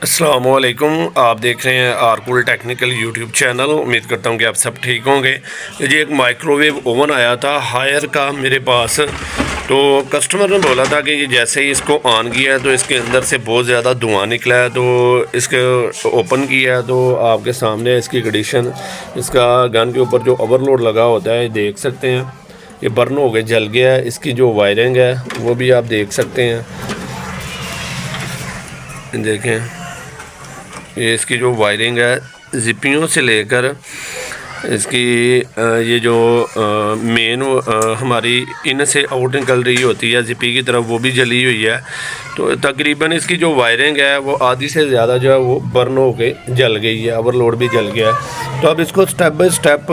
अस्सलामुअलैकुम, आप देख रहे हैं आरकुल टेक्निकल यूट्यूब चैनल। उम्मीद करता हूं कि आप सब ठीक होंगे। ये एक माइक्रोवेव ओवन आया था हायर का मेरे पास। तो कस्टमर ने बोला था कि ये जैसे ही इसको ऑन किया है तो इसके अंदर से बहुत ज़्यादा धुआं निकला है। तो इसके ओपन किया है तो आपके सामने इसकी कंडीशन, इसका गन के ऊपर जो ओवरलोड लगा होता है देख सकते हैं, ये बर्न हो गया, जल गया है। इसकी जो वायरिंग है वो भी आप देख सकते हैं, देखें ये इसकी जो वायरिंग है जिपियों से लेकर इसकी ये जो मेन हमारी इन से आउट निकल रही होती है जिपी की तरफ, वो भी जली हुई है। तो तकरीबन इसकी जो वायरिंग है वो आधी से ज़्यादा जो है वो बर्न हो के जल गई है, ओवरलोड भी जल गया है। तो अब इसको स्टेप बाय स्टेप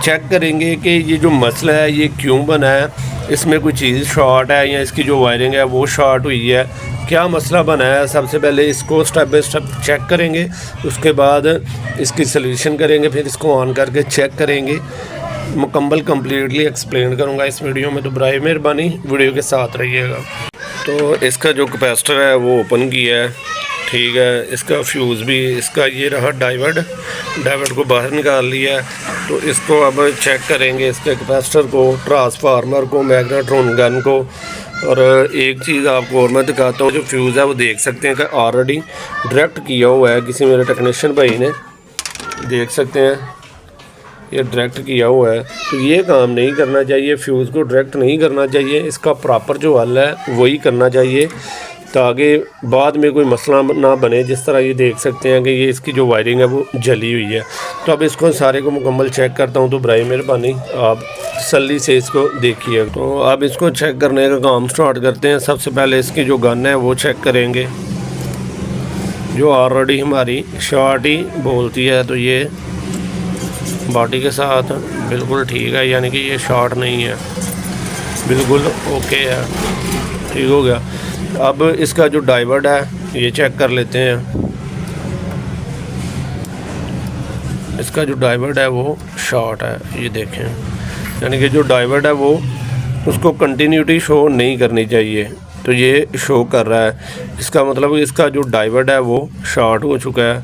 चेक करेंगे कि ये जो मसला है ये क्यों बना है, इसमें कोई चीज़ शॉर्ट है या इसकी जो वायरिंग है वो शॉर्ट हुई है, क्या मसला बना है। सबसे पहले इसको स्टेप बाय स्टेप चेक करेंगे, उसके बाद इसकी सलूशन करेंगे, फिर इसको ऑन करके चेक करेंगे। मुकम्मल कम्प्लीटली एक्सप्लेन करूँगा इस वीडियो में, तो बराए मेहरबानी वीडियो के साथ रहिएगा। तो इसका जो कैपेसिटर है वो ओपन किया है, ठीक है। इसका फ्यूज़ भी इसका ये रहा, डाइवर्ट को बाहर निकाल लिया है। तो इसको अब चेक करेंगे, इसके कैपेसिटर को, ट्रांसफार्मर को, मैग्नेट्रॉन गन को। और एक चीज़ आपको और मैं दिखाता हूँ, जो फ्यूज़ है वो देख सकते हैं कि ऑलरेडी डायरेक्ट किया हुआ है किसी मेरे टेक्नीशियन भाई ने, देख सकते हैं ये डायरेक्ट किया हुआ है। तो ये काम नहीं करना चाहिए, फ्यूज़ को डायरेक्ट नहीं करना चाहिए, इसका प्रॉपर जो हल है वही करना चाहिए ताकि बाद में कोई मसला ना बने। जिस तरह ये देख सकते हैं कि ये इसकी जो वायरिंग है वो जली हुई है। तो अब इसको सारे को मुकम्मल चेक करता हूँ, तो बराए मेहरबानी आप तसल्ली से इसको देखिए। तो अब इसको चेक करने का काम स्टार्ट करते हैं। सबसे पहले इसकी जो गन है वो चेक करेंगे, जो ऑलरेडी हमारी शॉर्ट ही बोलती है। तो ये बॉडी के साथ बिल्कुल ठीक है, यानी कि ये शॉर्ट नहीं है, बिल्कुल ओके है, ठीक हो गया। अब इसका जो डाइवर्ट है ये चेक कर लेते हैं। इसका जो डाइवर्ट है वो शॉर्ट है, ये देखें, यानी कि जो डाइवर्ट है वो उसको कंटिन्यूटी शो नहीं करनी चाहिए, तो ये शो कर रहा है। इसका मतलब इसका जो डाइवर्ट है वो शॉर्ट हो चुका है।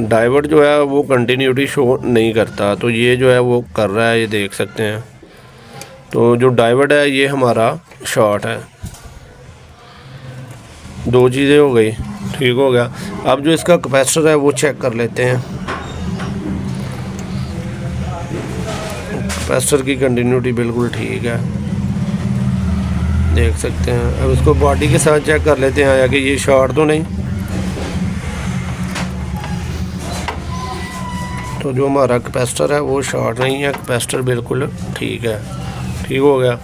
डाइवर्ट जो है वो कंटिन्यूटी शो नहीं करता, तो ये जो है वो कर रहा है, ये देख सकते हैं। तो जो डाइवर्ट है ये हमारा शॉर्ट है। दो चीज़ें हो गई, ठीक हो गया। अब जो इसका कैपेसिटर है वो चेक कर लेते हैं। कैपेसिटर की कंटिन्यूटी बिल्कुल ठीक है, देख सकते हैं। अब इसको बॉडी के साथ चेक कर लेते हैं कि ये शॉर्ट तो नहीं। तो जो हमारा कैपेसिटर है वो शॉर्ट नहीं है, कैपेसिटर बिल्कुल ठीक है, ठीक हो गया।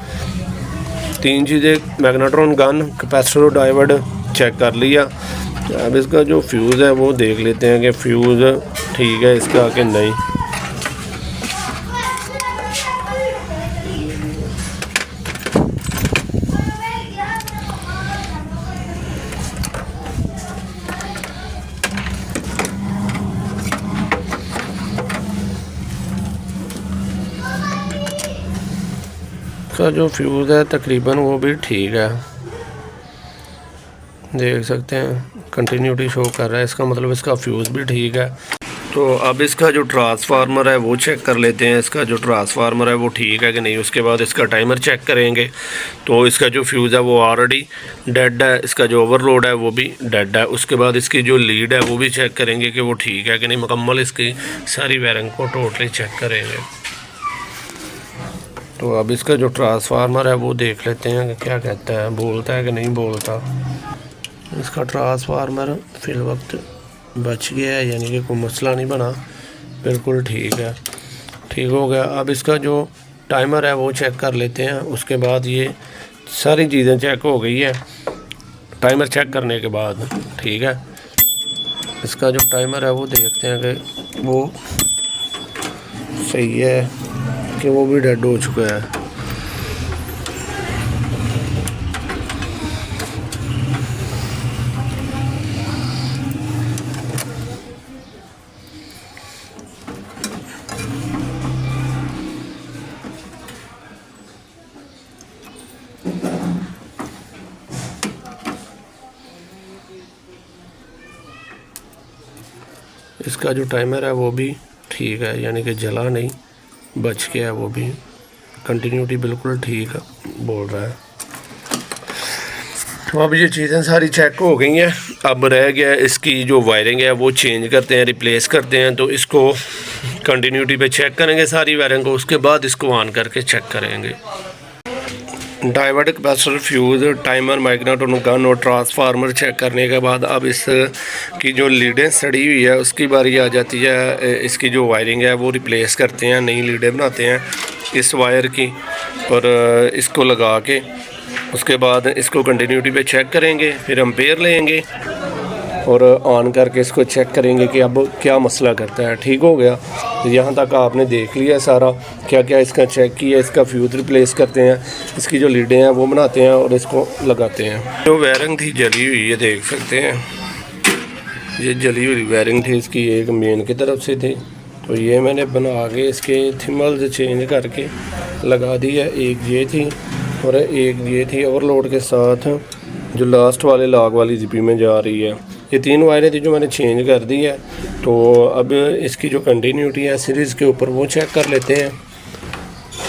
तीन चीज़ें, मैग्नेट्रॉन गन, कैपेसिटर और डाइवर्ट चेक कर लिया। अब इसका जो फ्यूज़ है वो देख लेते हैं कि फ्यूज़ ठीक है इसका कि नहीं। इसका जो फ्यूज़ है तकरीबन वो भी ठीक है, देख सकते हैं कंटिन्यूटी शो कर रहा है, इसका मतलब इसका फ्यूज़ भी ठीक है। तो अब इसका जो ट्रांसफार्मर है वो चेक कर लेते हैं, इसका जो ट्रांसफार्मर है वो ठीक है कि नहीं। उसके बाद इसका टाइमर चेक करेंगे। तो इसका जो फ्यूज़ है वो ऑलरेडी डेड है, इसका जो ओवरलोड है वो भी डेड है। उसके बाद इसकी जो लीड है वो भी चेक करेंगे कि वो ठीक है कि नहीं, मुकम्मल इसकी सारी वायरिंग को टोटली चेक करेंगे। तो अब इसका जो ट्रांसफार्मर है वो देख लेते हैं कि क्या कहता है, बोलता है कि नहीं बोलता। इसका ट्रांसफार्मर फिल वक्त बच गया है, यानी कि कोई मसला नहीं बना, बिल्कुल ठीक है, ठीक हो गया। अब इसका जो टाइमर है वो चेक कर लेते हैं। उसके बाद ये सारी चीज़ें चेक हो गई है टाइमर चेक करने के बाद, ठीक है। इसका जो टाइमर है वो देखते हैं कि वो सही है कि वो भी डेड हो चुका है। इसका जो टाइमर है वो भी ठीक है, यानी कि जला नहीं, बच गया है, वो भी कंटिन्यूटी बिल्कुल ठीक बोल रहा है। तो अब ये चीज़ें सारी चेक हो गई हैं। अब रह गया इसकी जो वायरिंग है वो चेंज करते हैं, रिप्लेस करते हैं। तो इसको कंटिन्यूटी पे चेक करेंगे सारी वायरिंग को, उसके बाद इसको ऑन करके चेक करेंगे। Divert, capacitor, fuse, timer, magnetron gun और ट्रांसफार्मर चेक करने के बाद अब इसकी जो लीडें सड़ी हुई है उसकी बारी आ जाती है। इसकी जो वायरिंग है वो रिप्लेस करते हैं, नई लीडें बनाते हैं इस वायर की, और इसको लगा के उसके बाद इसको कंटिन्यूटी पे चेक करेंगे, फिर एम्पेयर लेंगे और ऑन करके इसको चेक करेंगे कि अब क्या मसला करता है। ठीक हो गया, तो यहाँ तक आपने देख लिया सारा क्या क्या इसका चेक किया। इसका फ्यूज़ रिप्लेस करते हैं, इसकी जो लीडें हैं वो बनाते हैं और इसको लगाते हैं। जो वायरिंग थी जली हुई है, देख सकते हैं ये जली हुई वायरिंग थी इसकी, एक मेन की तरफ से थी। तो ये मैंने बना के इसके थिमल्स चेंज करके लगा दी है। एक ये थी और एक ये थी ओवरलोड के साथ, जो लास्ट वाले लॉग वाली जिपी में जा रही है। ये 3 वायरें थी जो मैंने चेंज कर दी है। तो अब इसकी जो कंटिन्यूटी है सीरीज़ के ऊपर वो चेक कर लेते हैं।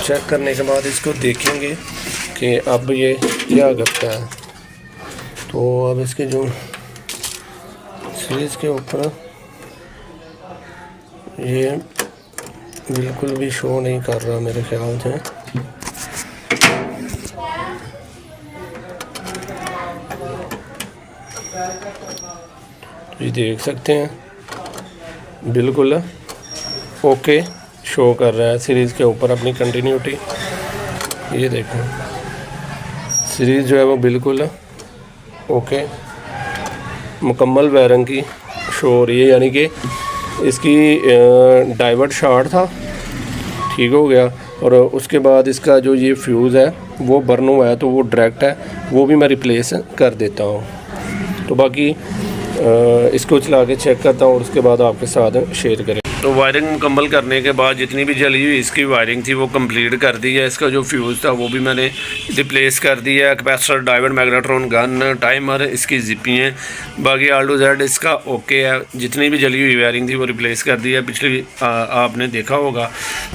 चेक करने के बाद इसको देखेंगे कि अब ये क्या करता है। तो अब इसके जो सीरीज़ के ऊपर ये बिल्कुल भी शो नहीं कर रहा मेरे ख्याल से। ये देख सकते हैं बिल्कुल ओके शो कर रहा है सीरीज़ के ऊपर अपनी कंटिन्यूटी। ये देखो सीरीज़ जो है वो बिल्कुल ओके मुकम्मल वायरिंग की शो हो रही है, यानी कि इसकी डाइवर्ट शॉर्ट था, ठीक हो गया। और उसके बाद इसका जो ये फ्यूज़ है वो बर्न हुआ है, तो वो डायरेक्ट है, वो भी मैं रिप्लेस कर देता हूँ। तो बाकी इसको चला के चेक करता हूँ और उसके बाद आपके साथ शेयर करें। तो वायरिंग मुकम्मल करने के बाद जितनी भी जली हुई इसकी वायरिंग थी वो कंप्लीट कर दी है। इसका जो फ्यूज़ था वो भी मैंने रिप्लेस कर दिया है। Capacitor, divert, magnetron gun, timer, इसकी जिपियाँ, बाकी ऑल टू जेड इसका ओके है। जितनी भी जली हुई वायरिंग थी वो रिप्लेस कर दी है, पिछली आपने देखा होगा।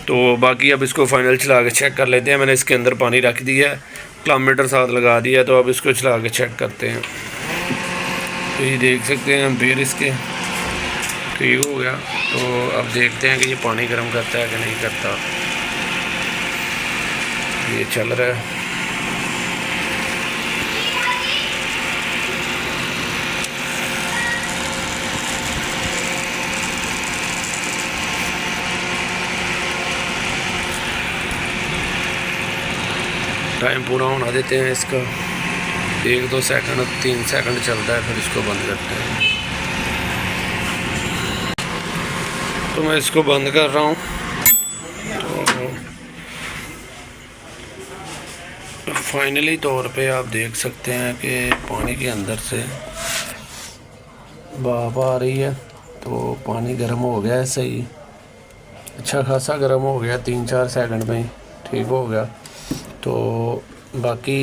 तो बाकी अब इसको फाइनल चला के चेक कर लेते हैं। मैंने इसके अंदर पानी रख दिया है, किलोमीटर साथ लगा दिया, तो अब इसको चला के चेक करते हैं। तो ये देख सकते हैं एम्पेयर इसके ठीक हो गया। तो अब देखते हैं कि ये पानी गर्म करता है कि नहीं करता। ये चल रहा है। टाइम पूरा होना देते हैं इसका, 1-2 सेकंड, 3 सेकंड चलता है, फिर इसको बंद करते हैं। तो मैं इसको बंद कर रहा हूँ। तो फाइनली तौर पे आप देख सकते हैं कि पानी के अंदर से भाप आ रही है। तो पानी गर्म हो गया है, सही अच्छा खासा गर्म हो गया, 3-4 सेकंड में ही ठीक हो गया। तो बाकी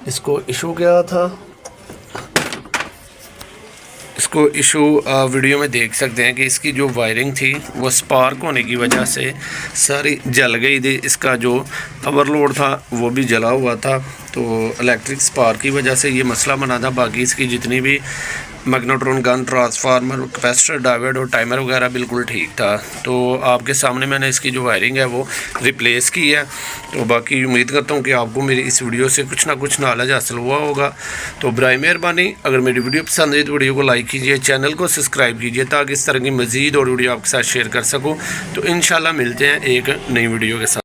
इसको इशू क्या था, इसको इशू वीडियो में देख सकते हैं कि इसकी जो वायरिंग थी वो स्पार्क होने की वजह से सारी जल गई थी। इसका जो ओवरलोड था वो भी जला हुआ था, तो इलेक्ट्रिक स्पार्क की वजह से ये मसला बना था। बाकी इसकी जितनी भी magnetron gun, transformer, capacitor, divert और टाइमर वगैरह बिल्कुल ठीक था। तो आपके सामने मैंने इसकी जो वायरिंग है वो रिप्लेस की है। तो बाकी उम्मीद करता हूँ कि आपको मेरी इस वीडियो से कुछ ना कुछ नॉलेज हासिल हुआ होगा। तो बराए मेहरबानी अगर मेरी वीडियो पसंद आई तो वीडियो को लाइक कीजिए, चैनल को सब्सक्राइब कीजिए ताकि इस तरह की मज़ीद और वीडियो आपके साथ शेयर कर सकूँ। तो इंशाल्लाह मिलते हैं एक नई वीडियो के साथ।